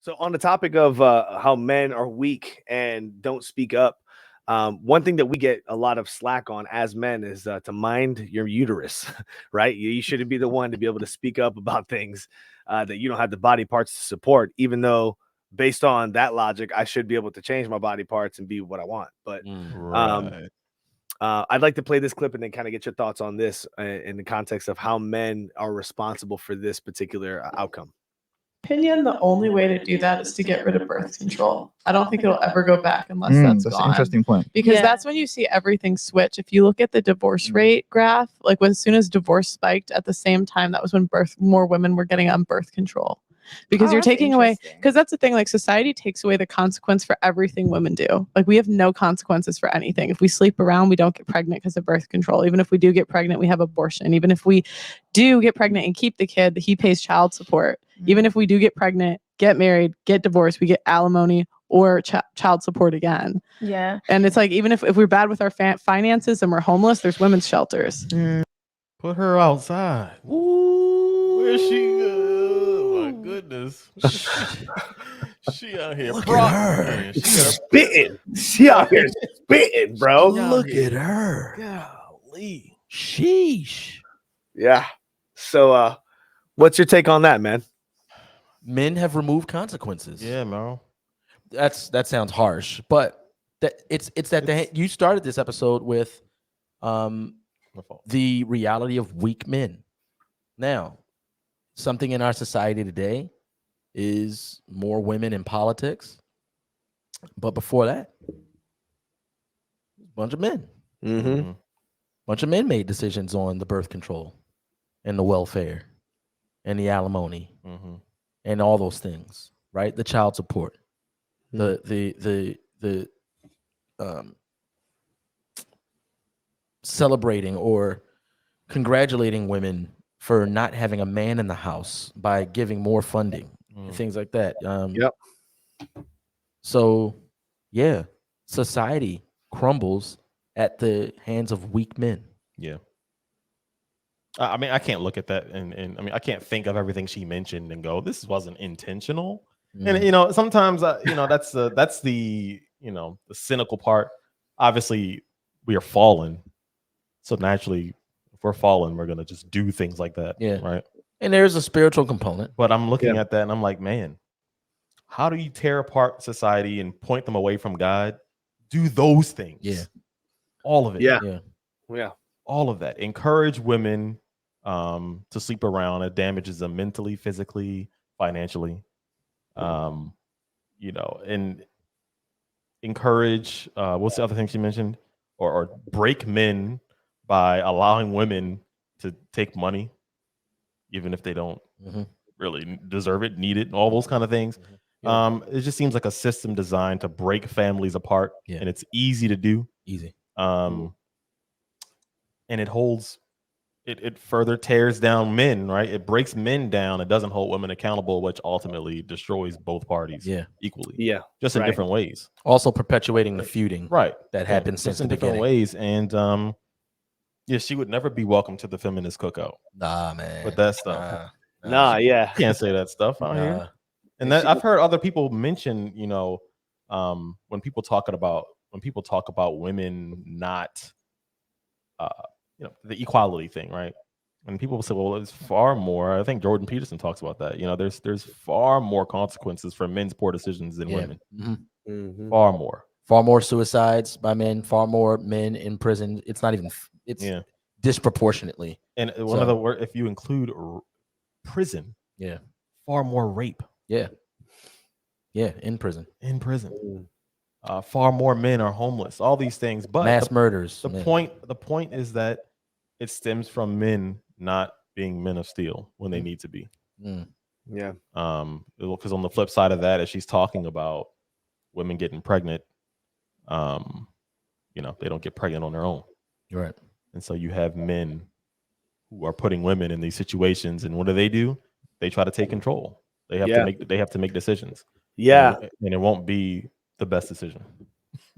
So on the topic of how men are weak and don't speak up, one thing that we get a lot of slack on as men is to mind your uterus, right? You shouldn't be the one to be able to speak up about things that you don't have the body parts to support, even though based on that logic, I should be able to change my body parts and be what I want. But um, Right. I'd like to play this clip and then kind of get your thoughts on this in the context of how men are responsible for this particular outcome. Opinion, the only way to do that is to get rid of birth control. I don't think it'll ever go back unless that's That's an gone. interesting point. Because that's when you see everything switch. If you look at the divorce rate graph, like as soon as divorce spiked at the same time, that was when more women were getting on birth control. Because you're taking away, because that's the thing, like society takes away the consequence for everything women do. Like we have no consequences for anything. If we sleep around, we don't get pregnant because of birth control. Even if we do get pregnant, we have abortion. Even if we do get pregnant and keep the kid, he pays child support. Even if we do get pregnant, get married, get divorced, we get alimony or child support again. Yeah. And it's like, even if we're bad with our finances and we're homeless, there's women's shelters. Put her outside. Where's she? Oh my goodness. She out here. Look at her. Man, she got Spitting. She out here spitting, bro. Look at her. golly. Sheesh. Yeah. So what's your take on that, man? Men have removed consequences. Yeah, Merrill. That sounds harsh, but you started this episode with the reality of weak men. Now, something in our society today is more women in politics, but before that, a bunch of men. Mm-hmm. Bunch of men made decisions on the birth control and the welfare and the alimony and all those things, right? The child support, the celebrating or congratulating women for not having a man in the house by giving more funding and things like that. Yep. So, yeah, society crumbles at the hands of weak men. Yeah. I mean, I can't look at that and I mean, I can't think of everything she mentioned and go, this wasn't intentional. And you know, sometimes that's the the cynical part. Obviously, we are fallen, so naturally, if we're fallen, we're gonna just do things like that. Yeah. Right. And there's a spiritual component. But I'm looking at that and I'm like, man, how do you tear apart society and point them away from God? Do those things. Yeah. All of it. Yeah. Yeah. All of that. Encourage women to sleep around. It damages them mentally, physically, financially. And encourage what's the other thing she mentioned? Or break men by allowing women to take money, even if they don't really deserve it, need it, all those kind of things. It just seems like a system designed to break families apart, and it's easy to do. Easy. And it further tears down men, right? It breaks men down. It doesn't hold women accountable, which ultimately destroys both parties equally. Yeah. Just in different ways. Also perpetuating the feuding that happened since in the different beginning. ways. And she would never be welcome to the feminist cookout. Nah, man. With that stuff. Yeah. Can't say that stuff out here. And that I've heard other people mention, when people talk about women not the equality thing, right? And people say, well, it's far more. I think Jordan Peterson talks about that. There's far more consequences for men's poor decisions than women. Far more. Far more suicides by men, far more men in prison. It's not even, it's disproportionately. And one of the words, if you include prison, far more rape. Yeah, in prison. Far more men are homeless. All these things, but mass murders. The point is that it stems from men not being men of steel when they need to be. Yeah. Because on the flip side of that, as she's talking about women getting pregnant, they don't get pregnant on their own. Right. And so you have men who are putting women in these situations, and what do? They try to take control. They have to make decisions. Yeah. And it won't be the best decision.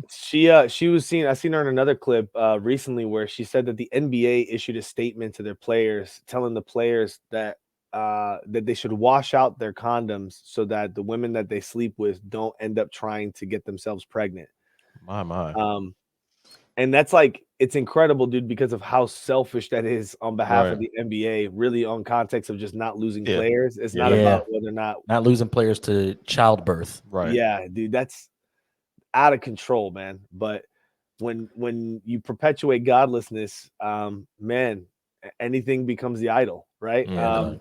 I seen her in another clip recently where she said that the NBA issued a statement to their players telling the players that that they should wash out their condoms so that the women that they sleep with don't end up trying to get themselves pregnant. My. And that's like, it's incredible, dude, because of how selfish that is on behalf of Right. the NBA, really on context of just not losing Yeah. players. It's Yeah. not Yeah. about whether or not. Not losing players to childbirth. Right. Yeah, dude, that's out of control, man. But when you perpetuate godlessness, man, anything becomes the idol, right? Yeah.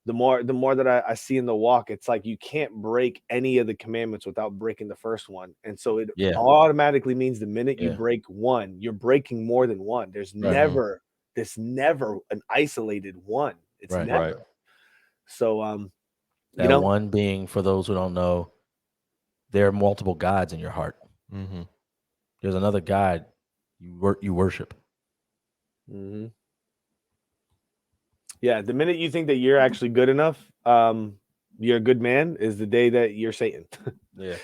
The more that I see in the walk, it's like you can't break any of the commandments without breaking the first one. And so it Yeah. automatically means the minute you Yeah. break one, you're breaking more than one. There's Right. never an isolated one. It's Right. never. Right. So That one being, for those who don't know, there are multiple gods in your heart. Mm-hmm. There's another God you worship. mhm. Yeah, the minute you think that you're actually good enough, you're a good man, is the day that you're Satan. Yeah.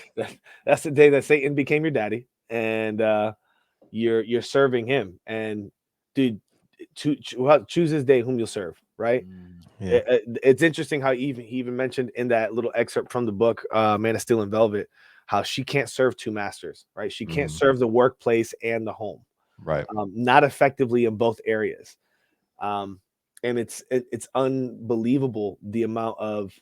That's the day that Satan became your daddy, and you're serving him. And dude, choose this day whom you'll serve, right? Yeah. It's interesting how he even mentioned in that little excerpt from the book, Man of Steel and Velvet, how she can't serve two masters, right? She can't serve the workplace and the home, Right. not effectively in both areas. And it's unbelievable the amount of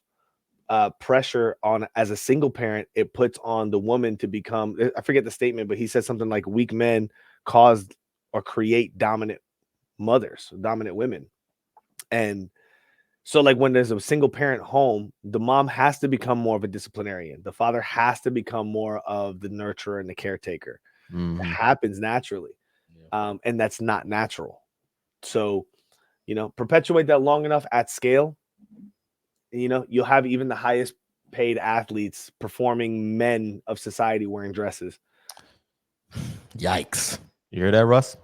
pressure on, as a single parent, it puts on the woman to become, I forget the statement, but he said something like weak men cause or create dominant mothers, dominant women. And so like when there's a single parent home, the mom has to become more of a disciplinarian. The father has to become more of the nurturer and the caretaker. Mhm. It happens naturally. And that's not natural. So, perpetuate that long enough at scale, you'll have even the highest paid athletes performing men of society wearing dresses. Yikes. You hear that, Russ?